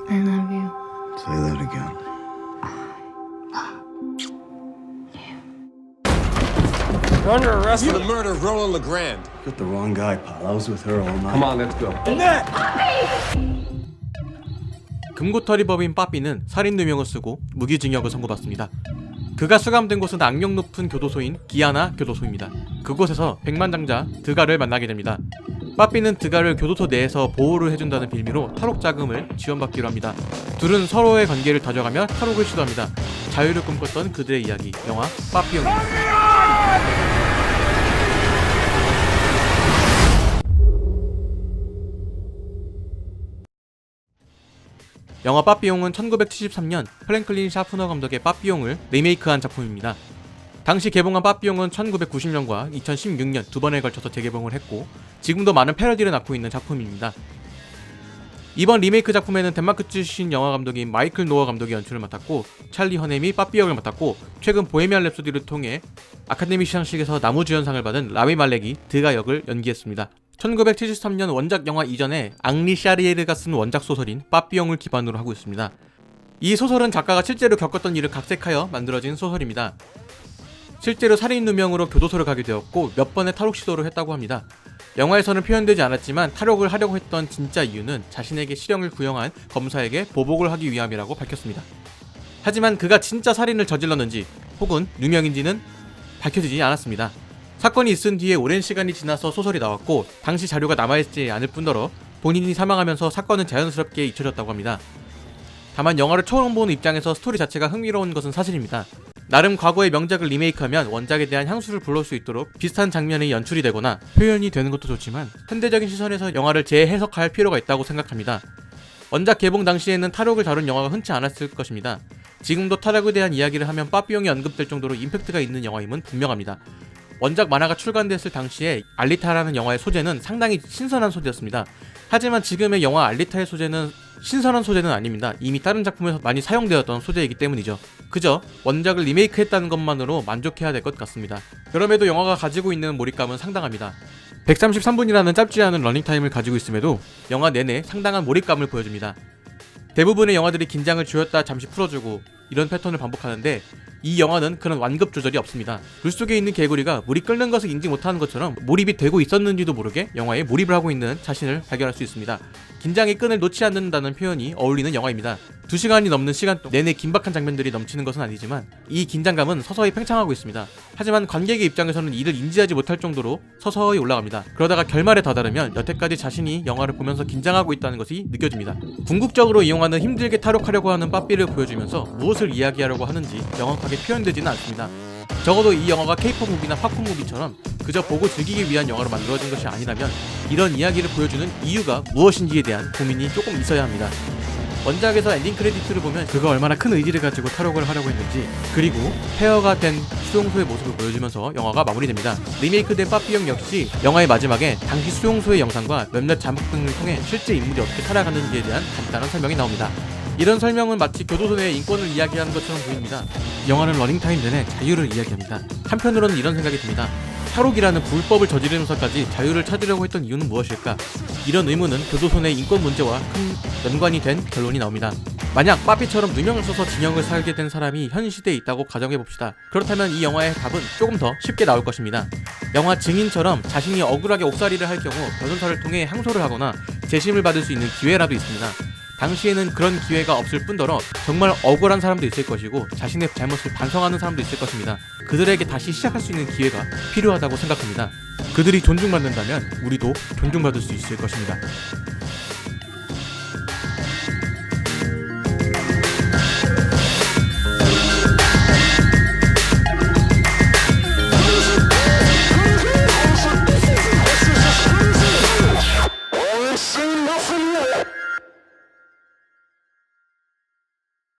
I love you. Say that again. You're under arrest for the murder of Roland LeGrand. You got the wrong guy, pal. I was with her all night. Come on, let's go. 금고털이 법인 빠삐는 살인 누명을 쓰고 무기징역을 선고받습니다. 그가 수감된 곳은 악명 높은 교도소인 기아나 교도소입니다. 그곳에서 백만장자 드가를 만나게 됩니다. 빠삐는 드가를 교도소 내에서 보호를 해준다는 빌미로 탈옥 자금을 지원받기로 합니다. 둘은 서로의 관계를 다져가며 탈옥을 시도합니다. 자유를 꿈꿨던 그들의 이야기, 영화 빠삐용입니다. 영화 빠삐용은 1973년 프랭클린 샤프너 감독의 빠삐용을 리메이크한 작품입니다. 당시 개봉한 빠삐용은 1990년과 2016년 두 번에 걸쳐서 재개봉을 했고 지금도 많은 패러디를 낳고 있는 작품입니다. 이번 리메이크 작품에는 덴마크 출신 영화 감독인 마이클 노어 감독이 연출을 맡았고 찰리 허넴이 빠삐 역을 맡았고 최근 보헤미안 랩소디를 통해 아카데미 시상식에서 나무주연상을 받은 라미 말렉이 드가 역을 연기했습니다. 1973년 원작 영화 이전에 앙리 샤리에르가 쓴 원작 소설인 빠삐용을 기반으로 하고 있습니다. 이 소설은 작가가 실제로 겪었던 일을 각색하여 만들어진 소설입니다. 실제로 살인 누명으로 교도소를 가게 되었고 몇 번의 탈옥 시도를 했다고 합니다. 영화에서는 표현되지 않았지만 탈옥을 하려고 했던 진짜 이유는 자신에게 실형을 구형한 검사에게 보복을 하기 위함이라고 밝혔습니다. 하지만 그가 진짜 살인을 저질렀는지 혹은 누명인지는 밝혀지지 않았습니다. 사건이 있은 뒤에 오랜 시간이 지나서 소설이 나왔고 당시 자료가 남아있지 않을 뿐더러 본인이 사망하면서 사건은 자연스럽게 잊혀졌다고 합니다. 다만 영화를 처음 보는 입장에서 스토리 자체가 흥미로운 것은 사실입니다. 나름 과거의 명작을 리메이크하면 원작에 대한 향수를 불러올 수 있도록 비슷한 장면이 연출이 되거나 표현이 되는 것도 좋지만 현대적인 시선에서 영화를 재해석할 필요가 있다고 생각합니다. 원작 개봉 당시에는 탈옥을 다룬 영화가 흔치 않았을 것입니다. 지금도 탈옥에 대한 이야기를 하면 빠삐용이 언급될 정도로 임팩트가 있는 영화임은 분명합니다. 원작 만화가 출간됐을 당시에 알리타라는 영화의 소재는 상당히 신선한 소재였습니다. 하지만 지금의 영화 알리타의 소재는 신선한 소재는 아닙니다. 이미 다른 작품에서 많이 사용되었던 소재이기 때문이죠. 그저 원작을 리메이크했다는 것만으로 만족해야 될 것 같습니다. 그럼에도 영화가 가지고 있는 몰입감은 상당합니다. 133분이라는 짧지 않은 러닝타임을 가지고 있음에도 영화 내내 상당한 몰입감을 보여줍니다. 대부분의 영화들이 긴장을 주었다 잠시 풀어주고 이런 패턴을 반복하는데 이 영화는 그런 완급 조절이 없습니다. 물속에 있는 개구리가 물이 끓는 것을 인지 못하는 것처럼 몰입이 되고 있었는지도 모르게 영화에 몰입을 하고 있는 자신을 발견할 수 있습니다. 긴장의 끈을 놓지 않는다는 표현이 어울리는 영화입니다. 2시간이 넘는 시간 동안 내내 긴박한 장면들이 넘치는 것은 아니지만 이 긴장감은 서서히 팽창하고 있습니다. 하지만 관객의 입장에서는 이를 인지하지 못할 정도로 서서히 올라갑니다. 그러다가 결말에 다다르면 여태까지 자신이 영화를 보면서 긴장하고 있다는 것이 느껴집니다. 궁극적으로 이 영화는 힘들게 탈옥하려고 하는 빠삐를 보여주면서 무엇을 이야기하려고 하는지 명확하게 표현되지는 않습니다. 적어도 이 영화가 케이팝 무비나 팝콘 무비처럼 그저 보고 즐기기 위한 영화로 만들어진 것이 아니라면 이런 이야기를 보여주는 이유가 무엇인지에 대한 고민이 조금 있어야 합니다. 원작에서 엔딩 크레디트를 보면 그가 얼마나 큰 의지를 가지고 탈옥을 하려고 했는지 그리고 폐허가 된 수용소의 모습을 보여주면서 영화가 마무리됩니다. 리메이크된 빠삐용 역시 영화의 마지막에 당시 수용소의 영상과 몇몇 자막 등을 통해 실제 인물이 어떻게 살아가는지에 대한 간단한 설명이 나옵니다. 이런 설명은 마치 교도소 내의 인권을 이야기하는 것처럼 보입니다. 영화는 러닝타임 내내 자유를 이야기합니다. 한편으로는 이런 생각이 듭니다. 탈옥이라는 불법을 저지르면서까지 자유를 찾으려고 했던 이유는 무엇일까? 이런 의문은 교도소 내 인권 문제와 큰 연관이 된 결론이 나옵니다. 만약 빠삐처럼 누명을 써서 징역을 살게 된 사람이 현 시대에 있다고 가정해봅시다. 그렇다면 이 영화의 답은 조금 더 쉽게 나올 것입니다. 영화 증인처럼 자신이 억울하게 옥살이를 할 경우 변호사를 통해 항소를 하거나 재심을 받을 수 있는 기회라도 있습니다. 당시에는 그런 기회가 없을 뿐더러 정말 억울한 사람도 있을 것이고 자신의 잘못을 반성하는 사람도 있을 것입니다. 그들에게 다시 시작할 수 있는 기회가 필요하다고 생각합니다. 그들이 존중받는다면 우리도 존중받을 수 있을 것입니다.